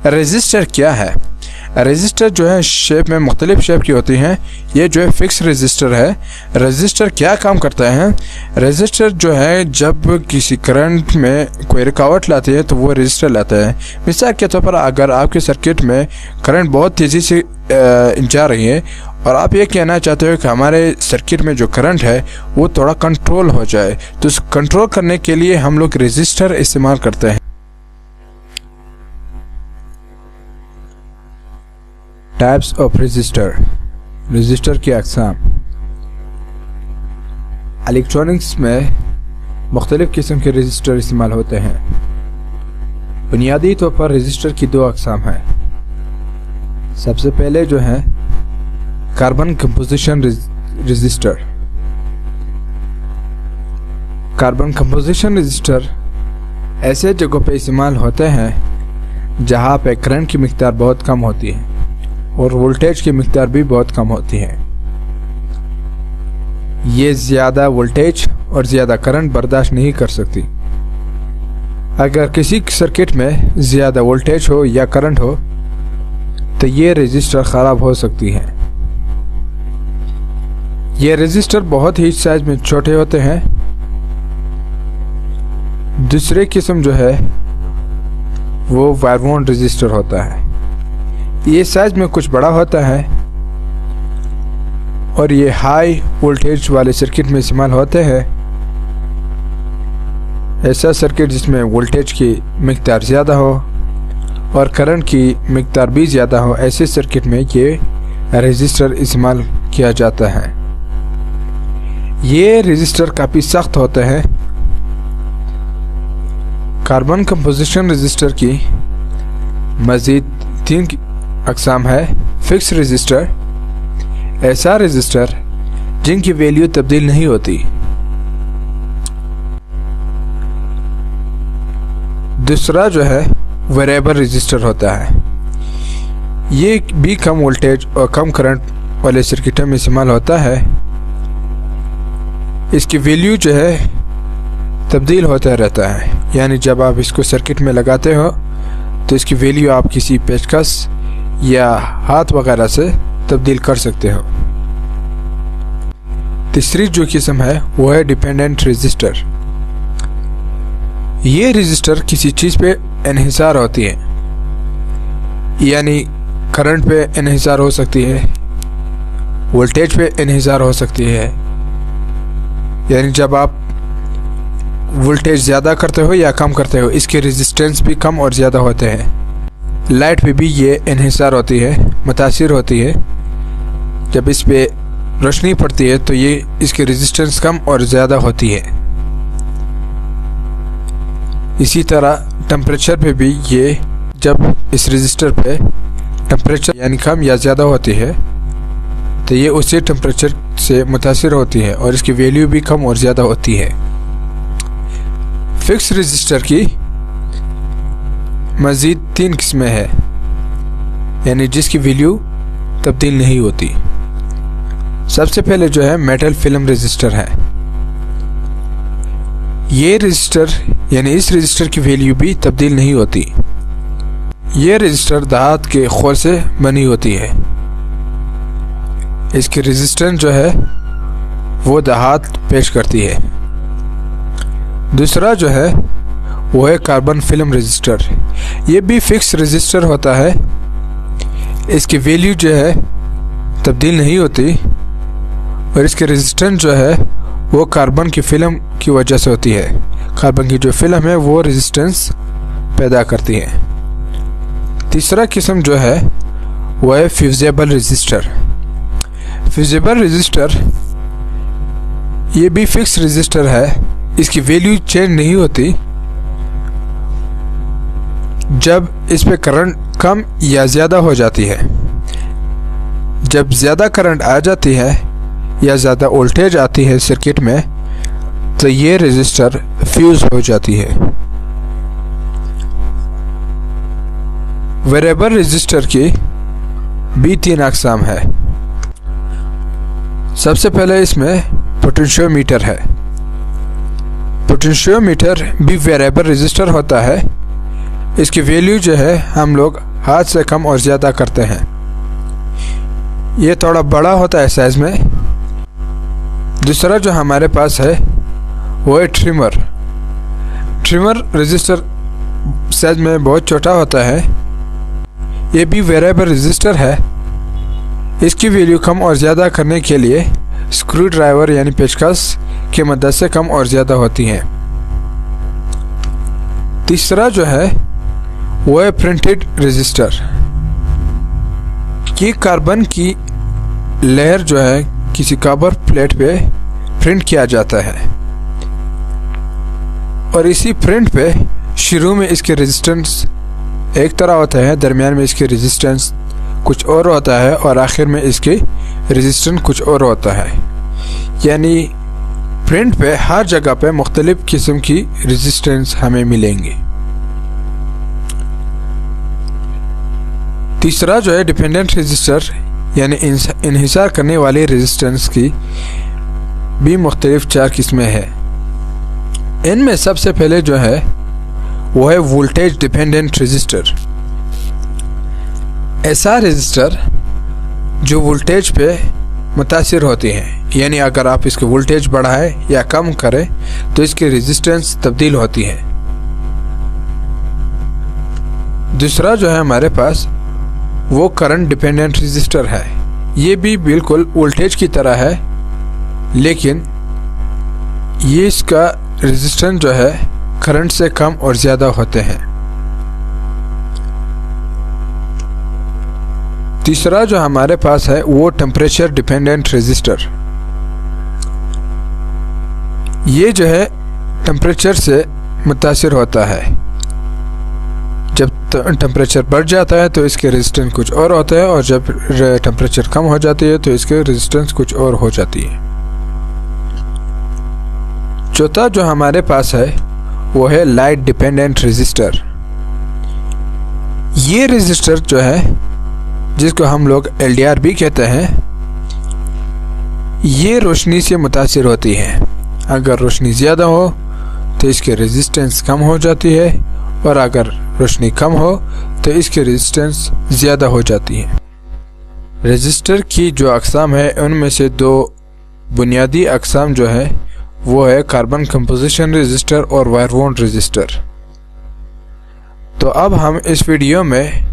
Register क्या है? Register जो है शेप में मुख्तलिफ शेप की होती हैं। ये जो है फिक्स रजिस्टर है। रजिस्टर क्या काम करता है? रजिस्टर जो है जब किसी करंट में कोई रुकावट लाती है तो वो रजिस्टर लाता है। मिसाल के तौर पर अगर आपके सर्किट में करंट बहुत तेज़ी से जा रही है और आप ये कहना चाहते हो कि हमारे सर्किट में जो करंट है वो थोड़ा कंट्रोल हो जाए, तो उस कंट्रोल करने के लिए हम लोग रजिस्टर इस्तेमाल करते हैं। Types of register. रजिस्टर की अक़साम। इलेक्ट्रॉनिक्स में मुख्तलिफ़ किस्म के रजिस्टर इस्तेमाल होते हैं। बुनियादी तौर पर रजिस्टर की दो अक़साम हैं। सबसे पहले जो है carbon composition register. Carbon composition register ऐसे जगहों पे इस्तेमाल होते हैं जहाँ पे करंट की मिक़दार बहुत कम होती है और वोल्टेज की मिक़दार भी बहुत कम होती है। ये ज़्यादा वोल्टेज और ज़्यादा करंट बर्दाश्त नहीं कर सकती। अगर किसी सर्किट में ज़्यादा वोल्टेज हो या करंट हो तो ये रजिस्टर ख़राब हो सकती हैं। ये रजिस्टर बहुत ही साइज में छोटे होते हैं। दूसरे किस्म जो है वो वायर बाउंड रजिस्टर होता है। ये साइज में कुछ बड़ा होता है और ये हाई वोल्टेज वाले सर्किट में इस्तेमाल होते हैं। ऐसा सर्किट जिसमें वोल्टेज की मिक़दार ज़्यादा हो और करंट की मिक़दार भी ज़्यादा हो, ऐसे सर्किट में ये रजिस्टर इस्तेमाल किया जाता है। ये रजिस्टर काफ़ी सख्त होते हैं। कार्बन कंपोजिशन रजिस्टर की मज़ीद 3 अक़साम है। फिक्स रजिस्टर, ऐसा रजिस्टर जिनकी वैल्यू तब्दील नहीं होती। दूसरा जो है वेरिएबल रजिस्टर होता है। ये भी कम वोल्टेज और कम करंट वाले सर्किटों में इस्तेमाल होता है। इसकी वैल्यू जो है तब्दील होता रहता है, यानी जब आप इसको सर्किट में लगाते हो तो इसकी वैल्यू आप किसी पेचकस या हाथ वगैरह से तब्दील कर सकते हो। तीसरी जो किस्म है वो है डिपेंडेंट रजिस्टर। ये रजिस्टर किसी चीज़ पे इन्हिसार होती है, यानी करंट पे इन्हिसार हो सकती है, वोल्टेज पे इन्हिसार हो सकती है। यानी जब आप वोल्टेज ज़्यादा करते हो या कम करते हो, इसके रेजिस्टेंस भी कम और ज़्यादा होते हैं। लाइट पे भी ये इन्हिसार होती है, मुतासिर होती है। जब इस पे रोशनी पड़ती है तो ये इसकी रेजिस्टेंस कम और ज़्यादा होती है। इसी तरह टेम्परेचर पे भी ये जब इस रजिस्टर पे टेम्परेचर यानी कम या ज़्यादा होती है तो ये उसी टेम्परेचर से मुतासिर होती है और इसकी वैल्यू भी कम और ज़्यादा होती है। फिक्स रजिस्टर की मज़ीद 3 किस्में हैं, यानी जिसकी वैल्यू तब्दील नहीं होती। सबसे पहले जो है मेटल फिल्म रजिस्टर है। ये रजिस्टर यानी इस रजिस्टर की वैल्यू भी तब्दील नहीं होती। ये रजिस्टर धात के खोल से बनी होती है। इसकी रेजिस्टेंस जो है वो धात पेश करती है। दूसरा जो है वो है कार्बन फिल्म रजिस्टर। ये भी फिक्स रजिस्टर होता है। इसकी वैल्यू जो है तब्दील नहीं होती और इसकी रेजिस्टेंस जो है वो कार्बन की फिल्म की वजह से होती है। कार्बन की जो फिल्म है वो रेजिस्टेंस पैदा करती है। तीसरा किस्म जो है वो है फ्यूजेबल रजिस्टर। फ्यूजेबल रजिस्टर ये भी फिक्स रजिस्टर है। इसकी वैल्यू चेंज नहीं होती। जब इस पे करंट कम या ज़्यादा हो जाती है, जब ज़्यादा करंट आ जाती है या ज़्यादा वोल्टेज आती है सर्किट में, तो ये रजिस्टर फ्यूज हो जाती है। वेरिएबल रजिस्टर की भी 3 अक़साम है। सबसे पहले इसमें पोटेंशियोमीटर है। पोटेंशियोमीटर भी वेरिएबल रजिस्टर होता है। इसकी वैल्यू जो है हम लोग हाथ से कम और ज़्यादा करते हैं। ये थोड़ा बड़ा होता है साइज़ में। दूसरा जो हमारे पास है वो है ट्रिमर। ट्रिमर रजिस्टर साइज में बहुत छोटा होता है। ये भी वेरिएबल रजिस्टर है। इसकी वैल्यू कम और ज़्यादा करने के लिए स्क्रू ड्राइवर यानी पेचकस की मदद से कम और ज़्यादा होती हैं। तीसरा जो है वो है प्रिंटेड रजिस्टर। ये कार्बन की लेयर जो है किसी कवर प्लेट पे प्रिंट किया जाता है और इसी प्रिंट पे शुरू में इसके रेजिस्टेंस एक तरह होता है, दरमियान में इसके रेजिस्टेंस कुछ और होता है और आखिर में इसके रेजिस्टेंस कुछ और होता है। यानी प्रिंट पे हर जगह पे मुख्तलिफ किस्म की रेजिस्टेंस हमें मिलेंगे। तीसरा जो है डिपेंडेंट रजिस्टर यानी इन्हिसार करने वाले रेजिस्टेंस की भी मुख्तलिफ 4 किस्में हैं। इनमें सबसे पहले जो है वो है वोल्टेज डिपेंडेंट रजिस्टर। ऐसा रजिस्टर जो वोल्टेज पे मुतासिर होती हैं, यानी अगर आप इसके वोल्टेज बढ़ाएं या कम करें तो इसकी रेजिस्टेंस तब्दील होती है। दूसरा जो है हमारे पास वो करंट डिपेंडेंट रजिस्टर है। ये भी बिल्कुल वोल्टेज की तरह है, लेकिन ये इसका रेजिस्टेंस जो है करंट से कम और ज़्यादा होते हैं। तीसरा जो हमारे पास है वो टेम्परेचर डिपेंडेंट रजिस्टर। ये जो है टेम्परेचर से मुतासिर होता है। जब टेम्परेचर बढ़ जाता है तो इसके रेजिस्टेंस कुछ और होता है और जब टेम्परेचर कम हो जाती है तो इसके रेजिस्टेंस कुछ और हो जाती है। चौथा जो हमारे पास है वो है लाइट डिपेंडेंट रजिस्टर। ये रजिस्टर जो है जिसको हम लोग LDR भी कहते हैं, ये रोशनी से मुतासिर होती है। अगर रोशनी ज़्यादा हो तो इसकी रेजिस्टेंस कम हो जाती है और अगर रोशनी कम हो तो इसकी रेजिस्टेंस ज़्यादा हो जाती है। रजिस्टर की जो अक़साम है उनमें से 2 बुनियादी अक़साम जो है वो है कार्बन कंपोजिशन रजिस्टर और वायर वॉन्ड रजिस्टर। तो अब हम इस वीडियो में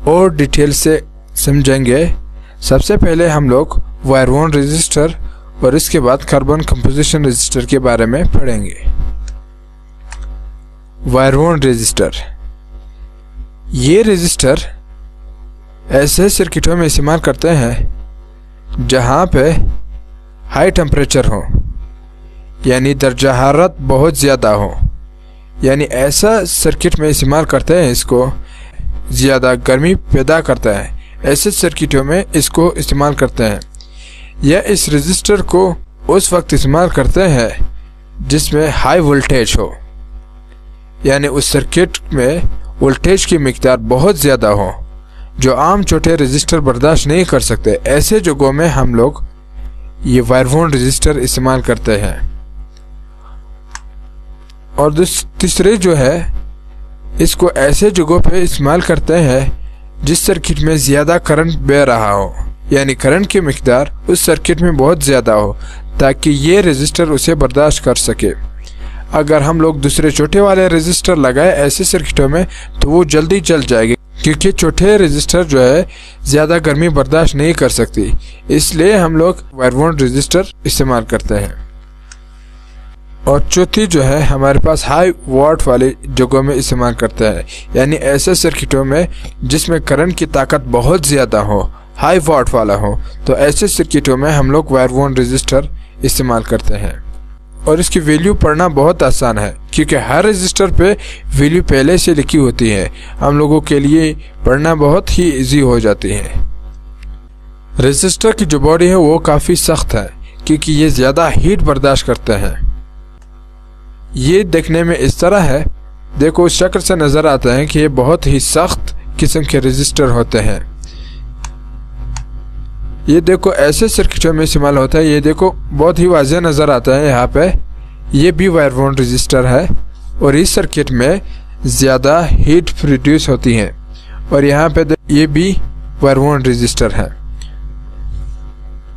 और डिटेल से समझेंगे। सबसे पहले हम लोग वायर वॉन्ड रजिस्टर और इसके बाद कार्बन कंपोजिशन रजिस्टर के बारे में पढ़ेंगे। वायर वॉन्ड रजिस्टर, ये रजिस्टर ऐसे सर्किटों में इस्तेमाल करते हैं जहाँ पे हाई टेम्परेचर हो, यानी दर्जा हरारत बहुत ज़्यादा हो। यानी ऐसा सर्किट में इस्तेमाल करते हैं, इसको ज़्यादा गर्मी पैदा करता है, ऐसे सर्किटों में इसको इस्तेमाल करते हैं। या इस रजिस्टर को उस वक्त इस्तेमाल करते हैं जिसमें हाई वोल्टेज हो, यानी उस सर्किट में वोल्टेज की मिकदार बहुत ज़्यादा हो जो आम छोटे रजिस्टर बर्दाश्त नहीं कर सकते। ऐसे जगहों में हम लोग ये वायर वॉन्ड रजिस्टर इस्तेमाल करते हैं। और तीसरे जो है इसको ऐसे जगहों पे इस्तेमाल करते हैं जिस सर्किट में ज़्यादा करंट बह रहा हो, यानी करंट की मिकदार उस सर्किट में बहुत ज़्यादा हो ताकि ये रजिस्टर उसे बर्दाश्त कर सके। अगर हम लोग दूसरे छोटे वाले रजिस्टर लगाए ऐसे सर्किटों में तो वो जल्दी जल जाएगी, क्योंकि छोटे रजिस्टर जो है ज़्यादा गर्मी बर्दाश्त नहीं कर सकती। इसलिए हम लोग वायर वॉन्ड रजिस्टर इस्तेमाल करते हैं। और चौथी जो है हमारे पास हाई वाट वाले जगहों में इस्तेमाल करते हैं, यानी ऐसे सर्किटों में जिसमें करंट की ताकत बहुत ज़्यादा हो, हाई वाट वाला हो, तो ऐसे सर्किटों में हम लोग वायर वॉन्ड रजिस्टर इस्तेमाल करते हैं। और इसकी वैल्यू पढ़ना बहुत आसान है क्योंकि हर रजिस्टर पे वैल्यू पहले से लिखी होती है। हम लोगों के लिए पढ़ना बहुत ही इजी हो जाती है। रजिस्टर की जो बॉडी है वो काफ़ी सख्त है क्योंकि ये ज़्यादा हीट बर्दाश्त करते हैं। ये देखने में इस तरह है, देखो उस शक्ल से नज़र आता है कि ये बहुत ही सख्त किस्म के रजिस्टर होते हैं। ये देखो ऐसे सर्किटों में इस्तेमाल होता है। ये देखो बहुत ही वाज़ेह नज़र आता है यहाँ पे, ये भी वायर वॉन्ड रजिस्टर है और इस सर्किट में ज़्यादा हीट प्रोड्यूस होती हैं। और यहाँ पे ये भी वायर बाउंड रजिस्टर है।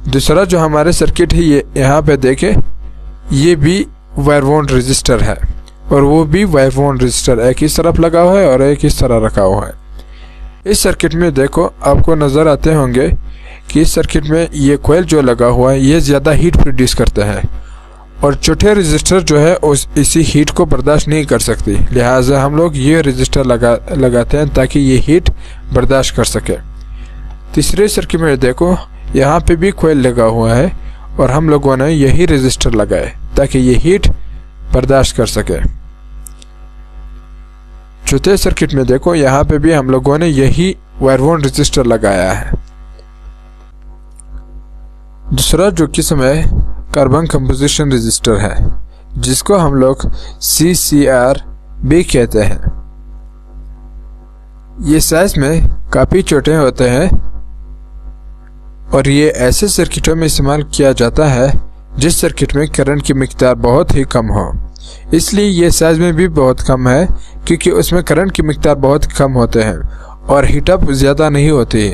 दूसरा जो हमारे सर्किट है ये यहाँ पे देखें, ये भी वायर बाउंड रजिस्टर है और वो भी वायर बाउंड रजिस्टर, एक इस तरफ लगा हुआ है और एक इस तरह रखा हुआ है। इस सर्किट में देखो आपको नज़र आते होंगे कि इस सर्किट में ये कोयल जो लगा हुआ है ये ज़्यादा हीट प्रोड्यूस करते हैं और छोटे रजिस्टर जो है उस इसी हीट को बर्दाश्त नहीं कर सकती, लिहाजा हम लोग ये रजिस्टर लगाते हैं ताकि ये हीट बर्दाश्त कर सके। तीसरे सर्किट में देखो यहाँ पे भी कोयल लगा हुआ है और हम लोगों ने यही रजिस्टर लगाए ताकि ये हीट बर्दाश्त कर सके। चौथे सर्किट में देखो यहाँ पे भी हम लोगों ने यही वायर बाउंड रजिस्टर लगाया है। दूसरा जो किस्म है कार्बन कंपोजिशन रजिस्टर है, जिसको हम लोग CCR भी कहते हैं। ये साइज में काफ़ी छोटे होते हैं और ये ऐसे सर्किटों में इस्तेमाल किया जाता है जिस सर्किट में करंट की मिकदार बहुत ही कम हो। इसलिए ये साइज में भी बहुत कम है क्योंकि उसमें करंट की मिकदार बहुत कम होते हैं और हीटअप ज़्यादा नहीं होती।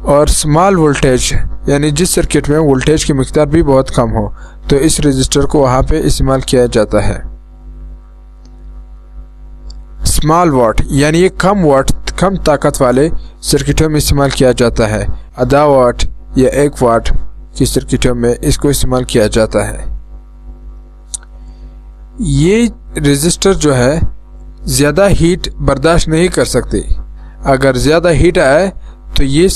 और स्मॉल वोल्टेज यानी जिस सर्किट में वोल्टेज की मिकदार भी बहुत कम हो तो इस रजिस्टर को वहाँ पे इस्तेमाल किया जाता है। स्मॉल वाट यानी ये कम ताकत वाले सर्किटों में इस्तेमाल किया जाता है। आधा वाट या 1 वाट की सर्किटों में इसको इस्तेमाल किया जाता है। ये रजिस्टर जो है ज़्यादा हीट बर्दाश्त नहीं कर सकती। अगर ज़्यादा हीट आए तो ये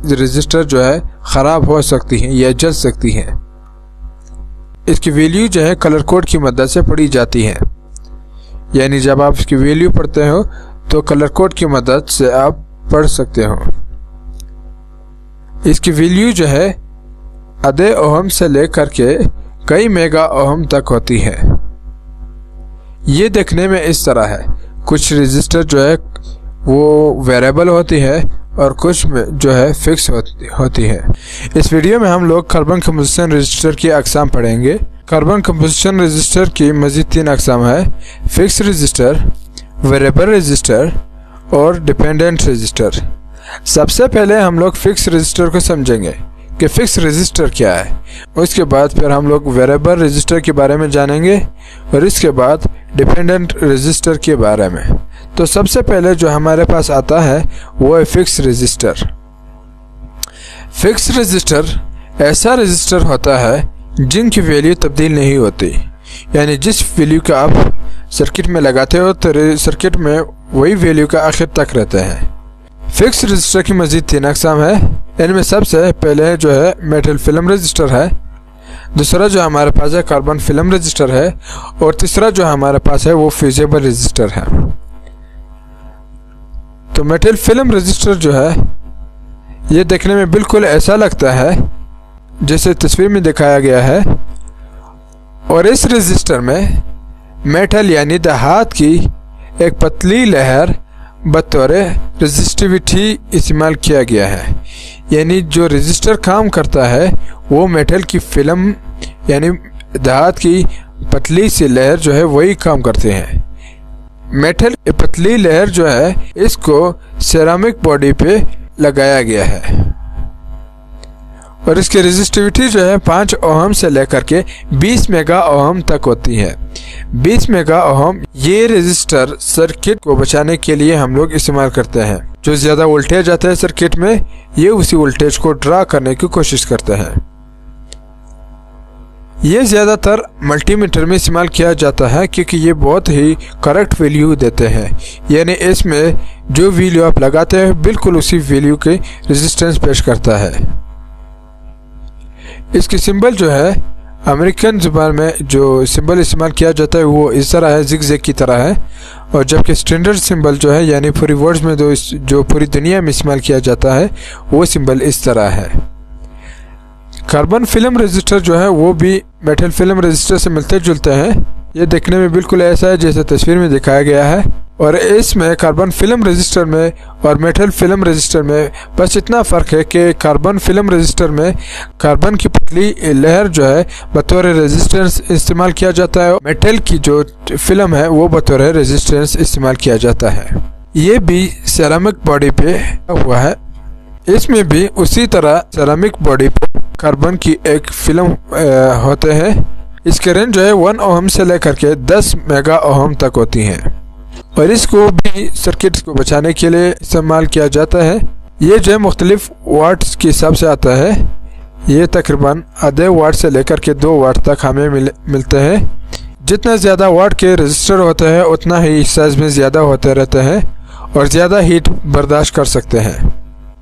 रजिस्टर जो है ख़राब हो सकती हैं या जल सकती हैं। इसकी वैल्यू जो है कलर कोड की मदद से पढ़ी जाती है, यानी जब आप इसकी वैल्यू पढ़ते हो तो कलर कोड की मदद से आप पढ़ सकते हो। इसकी वैल्यू जो है आधे ओहम से लेकर के कई मेगा ओहम तक होती है। ये देखने में इस तरह है, कुछ रजिस्टर जो है वो वेरिएबल होती है और कुछ में जो है फिक्स होती है। इस वीडियो में हम लोग कार्बन कंपोजिशन रजिस्टर की अक़साम पढ़ेंगे। कार्बन कंपोजिशन रजिस्टर की मज़ीद 3 अक़साम है, फिक्स रजिस्टर, वेरिएबल रजिस्टर और डिपेंडेंट रजिस्टर। सबसे पहले हम लोग फिक्स रजिस्टर को समझेंगे कि फिक्स रजिस्टर क्या है। उसके बाद फिर हम लोग वेरिएबल रजिस्टर के बारे में जानेंगे और इसके बाद डिपेंडेंट रजिस्टर के बारे में। तो सबसे पहले जो हमारे पास आता है वो है फिक्स रजिस्टर। फिक्स रजिस्टर ऐसा रजिस्टर होता है जिनकी वैल्यू तब्दील नहीं होती, यानी जिस वैल्यू का आप सर्किट में लगाते हो तो सर्किट में वही वैल्यू का आखिर तक रहते हैं। फिक्स रजिस्टर की मज़ीद 3 अक़साम है। इनमें सबसे पहले जो है मेटल फिल्म रजिस्टर है, दूसरा जो हमारे पास है कार्बन फिल्म रजिस्टर है और तीसरा जो हमारे पास है वो फ्यूजिबल रजिस्टर है। तो मेटल फिल्म रजिस्टर जो है ये देखने में बिल्कुल ऐसा लगता है जैसे तस्वीर में दिखाया गया है और इस रजिस्टर में मेटल यानी धात की एक पतली लहर बतौर रेजिस्टिविटी इस्तेमाल किया गया है, यानी जो रजिस्टर काम करता है वो मेटल की फिल्म यानी धात की पतली सी लहर जो है वही काम करते हैं। मेटल की पतली लहर जो है इसको सेरामिक बॉडी पे लगाया गया है और इसकी रेजिस्टिविटी जो है 5 ओहम से लेकर के 20 मेगा ओहम तक होती है। 20 मेगा ओहम ये रेजिस्टर सर्किट को बचाने के लिए हम लोग इस्तेमाल करते हैं। जो ज़्यादा वोल्टेज आता है सर्किट में ये उसी वोल्टेज को ड्रा करने की कोशिश करते हैं। ये ज़्यादातर मल्टीमीटर में इस्तेमाल किया जाता है क्योंकि ये बहुत ही करेक्ट वैल्यू देते हैं, यानी इसमें जो वैल्यू आप लगाते हैं बिल्कुल उसी वैल्यू के रेजिस्टेंस पेश करता है। इसकी सिंबल जो है अमेरिकन ज़ुबान में जो सिंबल इस्तेमाल किया जाता है वो इस तरह है, जिगजैग की तरह है, और जबकि स्टैंडर्ड सिंबल जो है यानी पूरी वर्ड्स में जो पूरी दुनिया में इस्तेमाल किया जाता है वो सिंबल इस तरह है। कार्बन फिल्म रजिस्टर जो है वो भी मेटल फिल्म रजिस्टर से मिलते जुलते हैं, ये देखने में बिल्कुल ऐसा है जैसे तस्वीर में दिखाया गया है। और इसमें कार्बन फिल्म रजिस्टर में और मेटल फिल्म रजिस्टर में बस इतना फ़र्क है कि कार्बन फिल्म रजिस्टर में कार्बन की पतली लेयर जो है बतौर रेजिस्टेंस इस्तेमाल किया जाता है। मेटल की जो फिल्म है वो बतौर रेजिस्टेंस इस्तेमाल किया जाता है। ये भी सेरामिक बॉडी पे हुआ है। इसमें भी उसी तरह सेरामिक बॉडी पे कार्बन की एक फिल्म होते हैं। इसके रेंज जो है 1 ओहम से लेकर के 10 मेगा ओहम तक होती हैं और इसको भी सर्किट को बचाने के लिए इस्तेमाल किया जाता है। ये जो है मुख्तलिफ वाट्स के हिसाब से आता है। ये तकरीबन आधे वाट से लेकर के 2 वाट तक हमें मिलते हैं। जितना ज़्यादा वाट के रजिस्टर होते हैं उतना ही साइज में ज़्यादा होते रहते हैं और ज़्यादा हीट बर्दाश्त कर सकते हैं।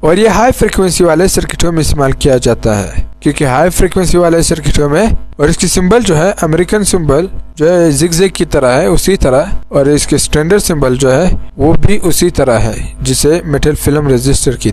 और ये हाई फ्रिक्वेंसी वाले सर्किटों में इस्तेमाल किया जाता है, क्योंकि हाई फ्रिक्वेंसी वाले सर्किटों में और इसकी सिंबल जो है अमेरिकन सिंबल जो है जिगजैग की तरह है उसी तरह, और इसके स्टैंडर्ड सिंबल जो है वो भी उसी तरह है जिसे मेटल फिल्म रजिस्टर की